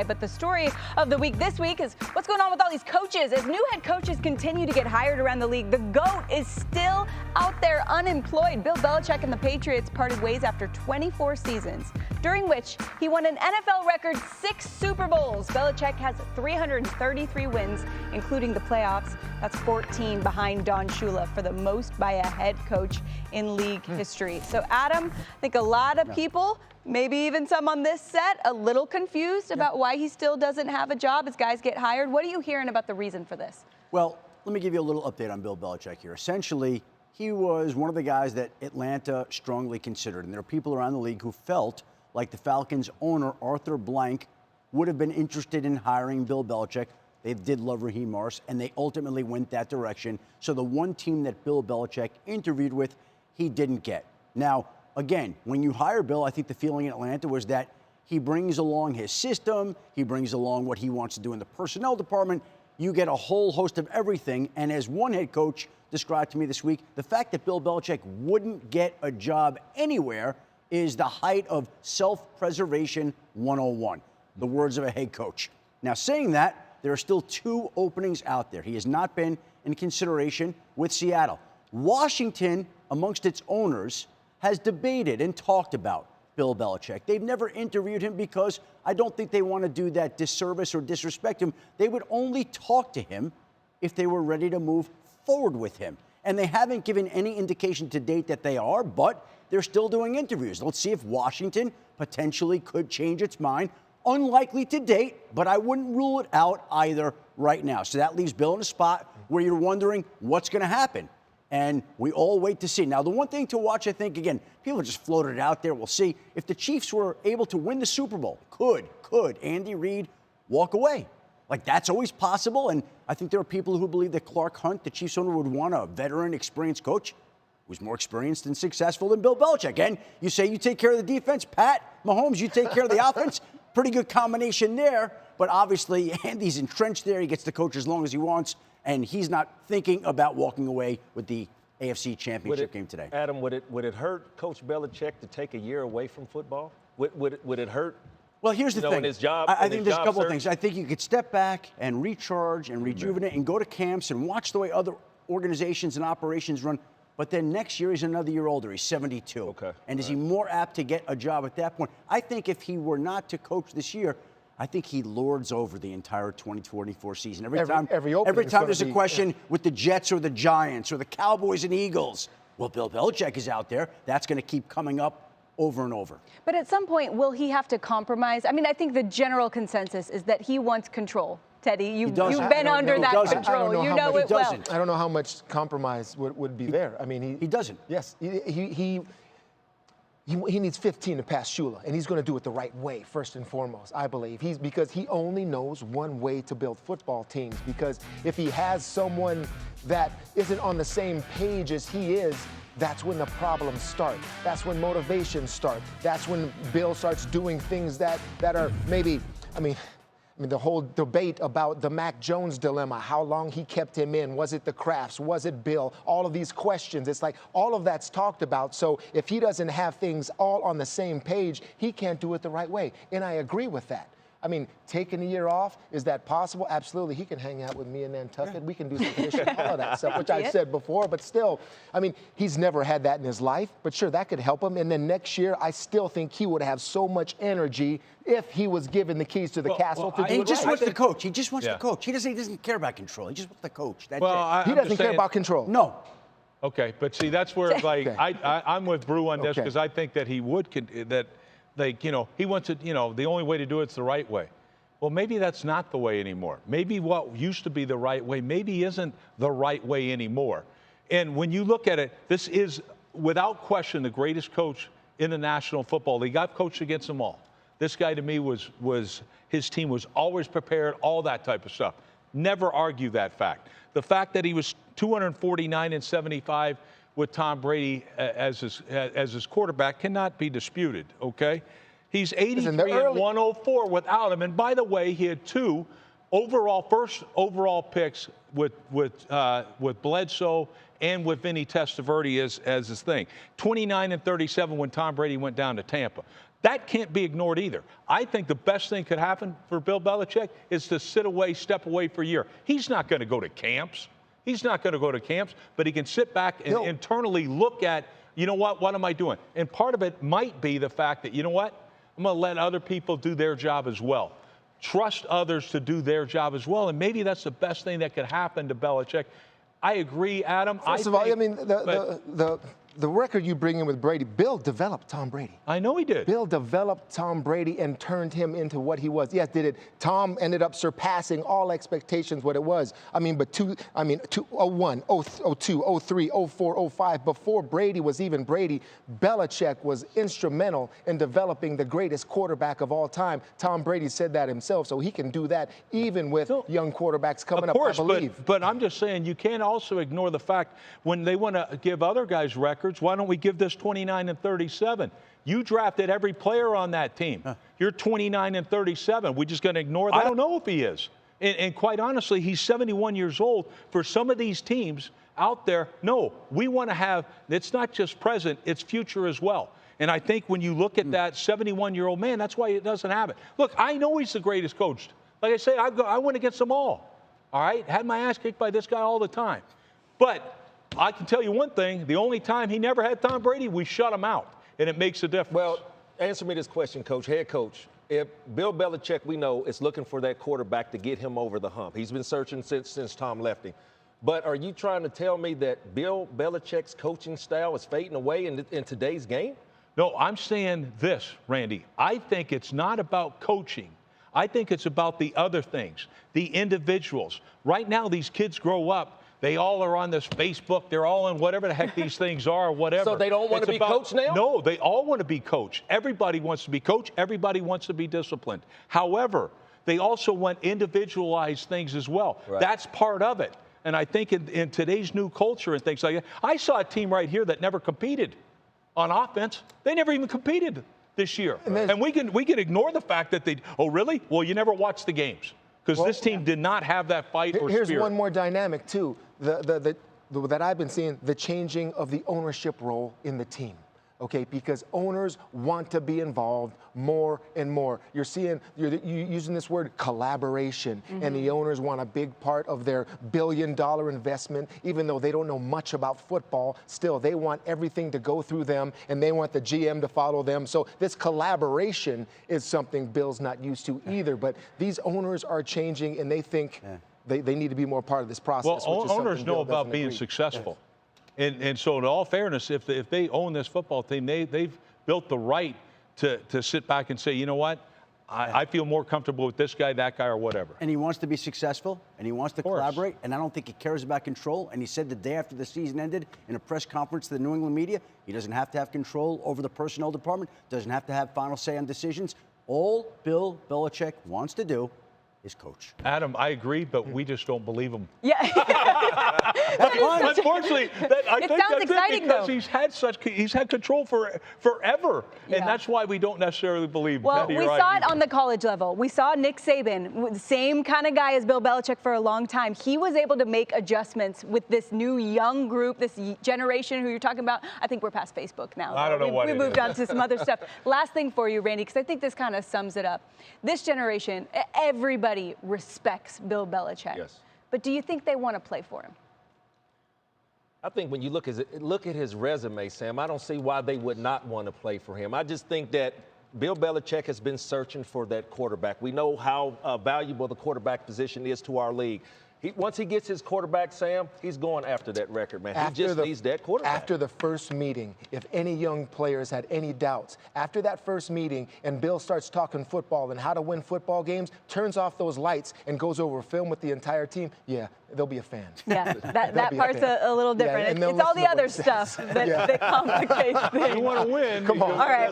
But the story of the week this week is what's going on with all these coaches. As new head coaches continue to get hired around the league, the GOAT is still out there unemployed. Bill Belichick and the Patriots parted ways after 24 seasons, during which he won an NFL record 6 Super Bowls. Belichick has 333 wins, including the playoffs. That's 14 behind Don Shula for the most by a head coach in league history. So, Adam, I think a lot of people, maybe even some on this set, a little confused about why he still doesn't have a job as guys get hired. What are you hearing about the reason for this? Well, let me give you a little update on Bill Belichick here. Essentially, he was one of the guys that Atlanta strongly considered. And there are people around the league who felt like the Falcons owner, Arthur Blank, would have been interested in hiring Bill Belichick. They did love Raheem Morris, and they ultimately went that direction. So the one team that Bill Belichick interviewed with, he didn't get. Now, again, when you hire Bill, I think the feeling in Atlanta was that he brings along his system, he brings along what he wants to do in the personnel department. You get a whole host of everything. And as one head coach described to me this week, the fact that Bill Belichick wouldn't get a job anywhere is the height of self-preservation 101, the words of a head coach. Now, saying that, there are still 2 openings out there. He has not been in consideration with Seattle. Washington, amongst its owners, has debated and talked about Bill Belichick. They've never interviewed him because I don't think they want to do that disservice or disrespect him. They would only talk to him if they were ready to move forward with him. And they haven't given any indication to date that they are, but they're still doing interviews. Let's see if Washington potentially could change its mind. Unlikely to date, but I wouldn't rule it out either right now. So that leaves Bill in a spot where you're wondering what's going to happen. And we all wait to see. Now, the one thing to watch, I think, again, people just floated it out there. We'll see. If the Chiefs were able to win the Super Bowl, could Andy Reid walk away? Like, that's always possible. And I think there are people who believe that Clark Hunt, the Chiefs owner, would want a veteran, experienced coach who's more experienced and successful than Bill Belichick. And you say you take care of the defense. Pat Mahomes, you take care of the offense. Pretty good combination there. But obviously, Andy's entrenched there. He gets to coach as long as he wants. And he's not thinking about walking away with the AFC Championship game today. Adam, would it hurt Coach Belichick to take a year away from football? Would it hurt? Well, here's the thing. In his job, I think there's a couple search? of things. I think you could step back and recharge and rejuvenate and go to camps and watch the way other organizations and operations run. But then next year, he's another year older. He's 72. Okay. And is he more apt to get a job at that point? I think if he were not to coach this year, I think he lords over the entire 2024 season. Every time there's a question with the Jets or the Giants or the Cowboys and Eagles, well, Bill Belichick is out there. That's going to keep coming up over and over. But at some point, will he have to compromise? I mean, I think the general consensus is that he wants control. Teddy, you've been under that control. You know it well. I don't know how much compromise would be there. I mean, he doesn't. Yes, he needs 15 to pass Shula, and he's going to do it the right way, first and foremost, I believe. Because he only knows one way to build football teams. Because if he has someone that isn't on the same page as he is, that's when the problems start. That's when motivations start. That's when Bill starts doing things that are maybe, I mean, the whole debate about the Mac Jones dilemma, how long he kept him in, was it the Crafts, was it Bill, all of these questions, it's like all of that's talked about. So if he doesn't have things all on the same page, he can't do it the right way. And I agree with that. I mean, taking a year off, is that possible? Absolutely. He can hang out with me in Nantucket. We can do some fishing, all of that stuff, which I've said before. But still, I mean, he's never had that in his life. But sure, that could help him. And then next year, I still think he would have so much energy if he was given the keys to the castle to do it. He just wants to coach. He just wants to coach. He doesn't care about control. He just wants to coach. That's it. He doesn't care about control. No. Okay, but see, that's where I'm with Brew on this because I think that he would he wants it. The only way to do it's the right way. Well, maybe that's not the way anymore. Maybe what used to be the right way maybe isn't the right way anymore. And when you look at it, this is without question the greatest coach in the National Football League. I've coached against them all. This guy to me was his team was always prepared, all that type of stuff. Never argue that fact. The fact that he was 249-75 with Tom Brady as his quarterback cannot be disputed, okay? He's 83-104 without him. And by the way, he had 2 first overall picks with Bledsoe and with Vinny Testaverde as his thing. 29-37 when Tom Brady went down to Tampa. That can't be ignored either. I think the best thing could happen for Bill Belichick is to step away for a year. He's not going to go to camps. But he can sit back and internally look at, you know what am I doing? And part of it might be the fact that, you know what, I'm going to let other people do their job as well. Trust others to do their job as well. And maybe that's the best thing that could happen to Belichick. I agree, Adam. First of all, I mean, the record you bring in with Brady, Bill developed Tom Brady. I know he did. Bill developed Tom Brady and turned him into what he was. Yes, did it? Tom ended up surpassing all expectations what it was. I mean, 01, 02, 03, 04, 05, before Brady was even Brady, Belichick was instrumental in developing the greatest quarterback of all time. Tom Brady said that himself, so he can do that even with young quarterbacks coming up, I believe. But I'm just saying you can't also ignore the fact when they want to give other guys records, why don't we give this 29 and 37? You drafted every player on that team. You're 29 and 37. We just going to ignore that? I don't know if he is. And quite honestly, he's 71 years old. For some of these teams out there, no, we want to have, it's not just present, it's future as well. And I think when you look at that 71-year-old man, that's why it doesn't have it. Look, I know he's the greatest coach. Like I say, I went against them all. All right? Had my ass kicked by this guy all the time. But I can tell you one thing, the only time he never had Tom Brady, we shut him out, and it makes a difference. Well, answer me this question, Coach, head coach. If Bill Belichick, we know, is looking for that quarterback to get him over the hump. He's been searching since Tom left him. But are you trying to tell me that Bill Belichick's coaching style is fading away in today's game? No, I'm saying this, Randy. I think it's not about coaching. I think it's about the other things, the individuals. Right now, these kids grow up. They all are on this Facebook. They're all in whatever the heck these things are or whatever. So they don't want to be coached now? No, they all want to be coached. Everybody wants to be coached. Everybody wants to be disciplined. However, they also want individualized things as well. Right. That's part of it. And I think in today's new culture and things like that, I saw a team right here that never competed on offense. They never even competed this year. And we can ignore the fact that oh, really? Well, you never watched the games. Because this team did not have that fight or spirit. Here's one more dynamic, too, that I've been seeing, the changing of the ownership role in the team. Okay, because owners want to be involved more and more. You're using this word collaboration, and the owners want a big part of their billion-dollar investment, even though they don't know much about football. Still, they want everything to go through them, and they want the GM to follow them. So this collaboration is something Bill's not used to either. But these owners are changing, and they think they need to be more part of this process. Well, owners know about being successful. And so in all fairness, if they own this football team, they've built the right to sit back and say, you know what, I feel more comfortable with this guy, that guy, or whatever. And he wants to be successful, and he wants to collaborate, and I don't think he cares about control. And he said the day after the season ended in a press conference to the New England media, he doesn't have to have control over the personnel department, doesn't have to have final say on decisions. All Bill Belichick wants to do is coach. Adam, I agree, but we just don't believe him. Yeah. Unfortunately, I think that's exciting, because he's had control forever, and that's why we don't necessarily believe. Well, we saw it on the college level. We saw Nick Saban, the same kind of guy as Bill Belichick for a long time. He was able to make adjustments with this new young group, this generation who you're talking about. I think we're past Facebook now. I don't know what we moved on to some other stuff. Last thing for you, Randy, because I think this kind of sums it up. This generation, everybody respects Bill Belichick. Yes. But do you think they want to play for him? I think when you look at his resume, Sam, I don't see why they would not want to play for him. I just think that Bill Belichick has been searching for that quarterback. We know how valuable the quarterback position is to our league. Once he gets his quarterback, Sam, he's going after that record, man. He just needs that quarterback. After the first meeting, if any young players had any doubts, after that first meeting and Bill starts talking football and how to win football games, turns off those lights and goes over film with the entire team, yeah, they'll be a fan. Yeah, that part's a little different. Yeah, it's all the other stuff that complicates things. You want to win. Come on. All right.